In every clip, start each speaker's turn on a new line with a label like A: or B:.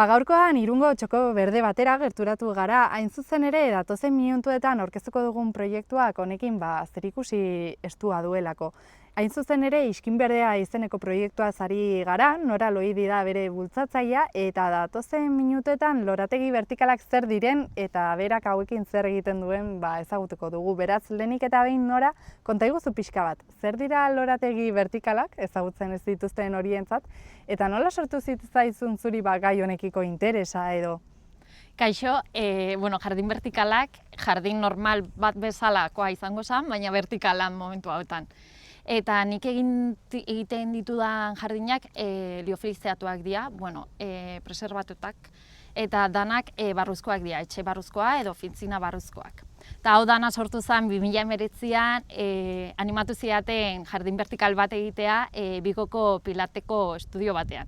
A: Gaurkoan Irungo txoko berde batera gerturatu gara, hain zuzen ere datozen minutuetan aurkeztuko dugun proiektuak honekin zerikusi estua duelako. Hain zuzen ere Iskin Berdea izeneko proiektua ari gara, Nora Loidi da bere bultzatzailea, eta datozen minutuetan lorategi vertikalak zer diren eta berak hauekin zer egiten duen ezagutuko dugu. Beraz, lehenik eta behin Nora, konta iguzu pixka bat, zer dira lorategi vertikalak, ezagutzen ez dituzten horientzat, eta nola sortu zitzaizun zuri gai honekiko interesa edo?
B: Kaixo, jardin vertikalak, jardin normal bat bezalakoa izango zen, baina vertikalan momentu hauetan. Eta nik egiten ditudan jardinak liofilizeatuak dira, preserbatutak, eta danak barruzkoak dira, etxe barruzkoa edo ofitzina barruzkoak. Eta hau dana sortu zen 2019an animatu zidaten jardin vertikal bat egitea Bigoko Pilateko estudio batean.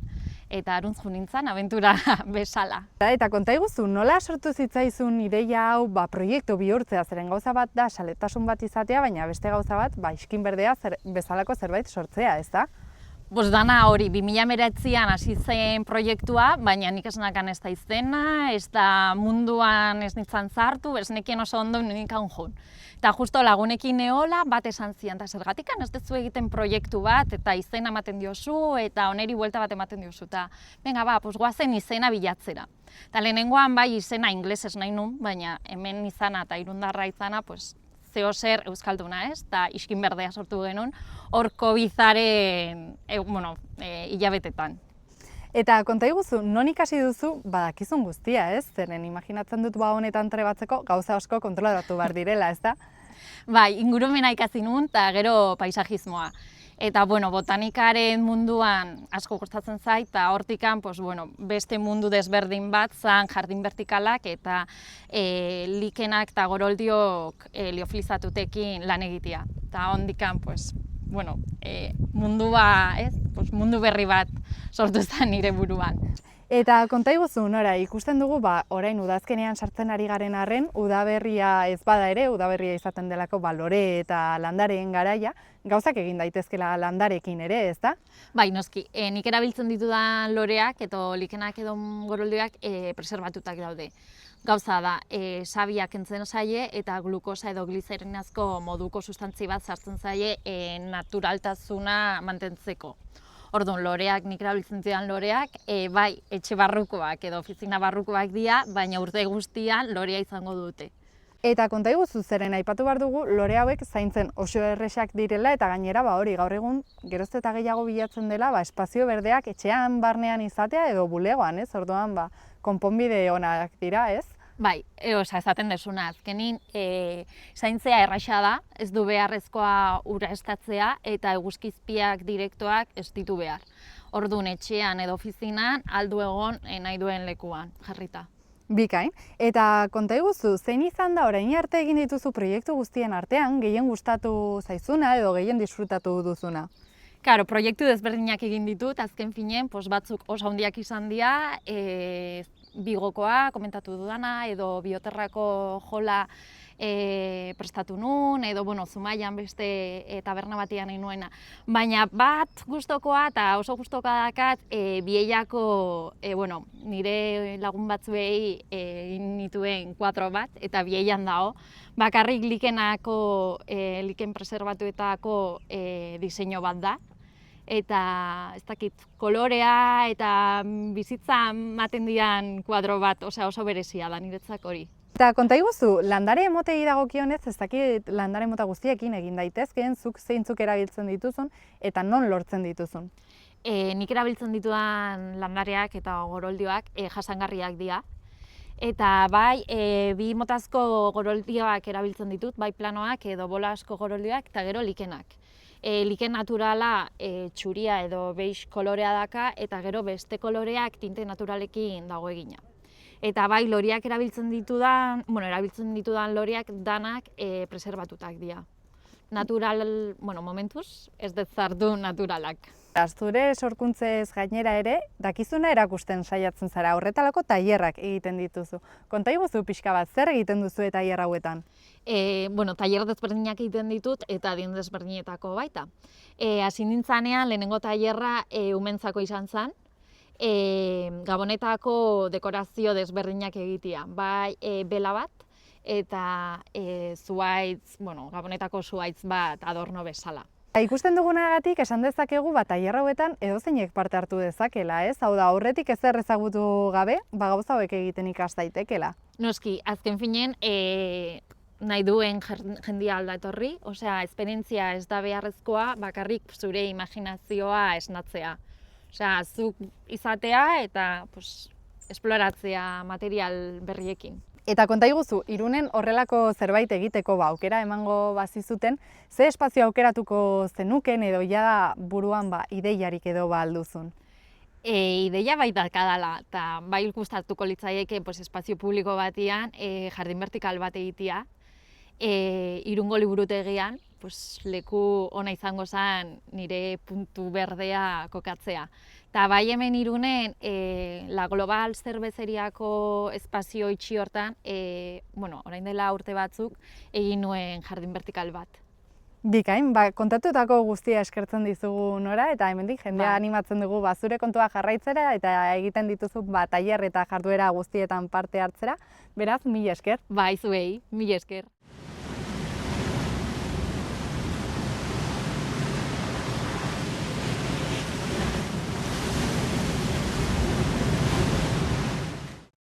B: Eta aruntz jo nintzen, abentura bezala.
A: Eta konta iguzu, nola sortu zitzaizun ideia hau proiektu bihurtzea, zeren gauza bat da saletasun bat izatea, baina beste gauza bat Iskin Berdea bezalako zerbait sortzea, ez da?
B: Dana hori, 2019an hasi zen proiektua, baina nik ez nakan ez da izena, ez da munduan ez nintzen zartu, ez nekien oso ondo nikan joan. Eta justo lagunekin neola bat esan zian, eta zergatikan ez dezu egiten proiektu bat, eta izena ematen diozu, eta oneri buelta bat ematen diozu, eta venga goazen izena bilatzera. Eta lehenengoan izena inglesez nahi nun, baina hemen izana eta irundarra izana, zeo zer euskalduna, ez? Eta Iskin Berdea sortu genuen, hor COVID-aren hilabetetan.
A: Eta konta iguzu, non ikasi duzu badakizun guztia, ez? Zeren imaginatzen dut honetan trebatzeko gauza asko kontrolatu behar direla, ez da?
B: Bai, ingurumena ikasi nuen eta gero paisajismoa. Eta botanikaren munduan asko kostatzen zait, eta hortikan beste mundu desberdin bat zan jardin vertikalak eta likenak eta goroldiok liofilizatutekin lan egitea. Eta hondikan mundu berri bat sortu zen nire buruan.
A: Eta konta iguzu, Nora, ikusten dugu orain udazkenean sartzen ari garen arren, udaberria ez bada ere, udaberria izaten delako lore eta landareen garaia, gauzak egin daitezkela landarekin ere, ez da?
B: Bai, noski, nik erabiltzen ditudan loreak edo likenak edo goroldiak preserbatutak daude. Gauza da, sabiak kentzen zaie eta glukosa edo glizerinazko moduko sustantzi bat sartzen zaie naturaltasuna mantentzeko. Orduan, loreak, nik erabiltzen zidan loreak, bai, etxe barrukoak edo ofizina barrukoak dira, baina urte guztian lorea izango dute.
A: Eta konta iguzu, zeren aipatu behar dugu, lore hauek zaintzen oso erresak direla eta gainera hori gaur egun geroz eta gehiago bilatzen dela espazio berdeak etxean barnean izatea edo bulegoan, ez? Orduan, konponbide onak dira, ez?
B: Bai, esaten desuna, azkenin zaintzea erraxa da, ez du beharrezkoa ura estatzea eta eguzkizpiak direktoak ez ditu behar. Orduan etxean edo ofizinan aldu egon nahi duen lekuan jarrita.
A: Bikain, eta konta iguzu, zein izan da orain arte egin dituzu proiektu guztien artean gehien gustatu zaizuna edo gehien disfrutatu duzuna?
B: Karo, proiektu desberdinak egin ditut, azken finen, batzuk oso handiak izan dira, Bigokoa komentatu dudana, edo Bioterrako jola prestatu nun, edo Zumaian beste taberna batian nahi nuena. Baina bat gustokoa eta oso gustokoa dakat Biellako, nire lagun batzuei egin nituen 4 bat, eta Biellan dago. Bakarrik likenako, liken preserbatuetako diseinu bat da. Eta ez dakit, kolorea eta bizitza ematen dian kuadro bat, oso berezia da niretzak hori.
A: Eta konta iguzu, landare emotei dagokionez, ez dakit landare mota guztiekin egin daitezkeen, zuk zeintzuk erabiltzen dituzun eta non lortzen dituzun?
B: Nik erabiltzen ditudan landareak eta goroldioak jasangarriak dira. Eta bai, bi motazko goroldioak erabiltzen ditut, bai planoak edo bola asko goroldioak eta gero likenak. Liken naturala txuria edo beix kolorea daka eta gero beste koloreak tinte naturalekin dago egina. Eta bai, loriak erabiltzen ditudan loriak danak preserbatutak dira. Natural, momentuz, ez dut zartu naturalak.
A: Zure sorkuntzez gainera ere, dakizuna erakusten saiatzen zara, horretalako tailerrak egiten dituzu. Konta iguzu pixka bat, zer egiten duzu tailer hauetan?
B: Tailer desberdinak egiten ditut eta adin desberdinetako baita. Hasi nintzanean lehenengo tailerra umentzako izan zen, gabonetako dekorazio desberdinak egitea. Bai, bela bat, eta zuhaitz, gabonetako zuhaitz bat adorno bezala.
A: Ikusten dugunagatik esan dezakegu tailer hauetan edozeinek parte hartu dezakela, ez? Hau da, aurretik ezer ezagutu gabe, gauza hauek egiten ikas daitekela.
B: Noski, azken finen, nahi duen jendia alda etorri, osea, esperientzia ez da beharrezkoa, bakarrik zure imaginazioa esnatzea. Osea, zuk izatea eta esploratzea material berriekin.
A: Eta konta iguzu, Irunen horrelako zerbait egiteko aukera emango bazizuten, ze espazio aukeratuko zenuken edo ja buruan ideiarik edo alduzun?
B: Ideia baita kadala, eta bai gustatuko litzaieke espazio publiko batean jardin vertikal bat egitea, Irungo liburutegian, leku ona izango zen nire puntu berdea kokatzea. Eta bai hemen Irunen, La Global zerbezeriako espazio itxi hortan, orain dela urte batzuk, egin nuen jardin vertikal bat.
A: Bikain, kontatutako guztia eskertzen dizugu Nora, eta hemendik jendea animatzen dugu zure kontua jarraitzera eta egiten dituzu tailer eta jarduera guztietan parte hartzera. Beraz, mila esker.
B: Bai, zuei, mila esker.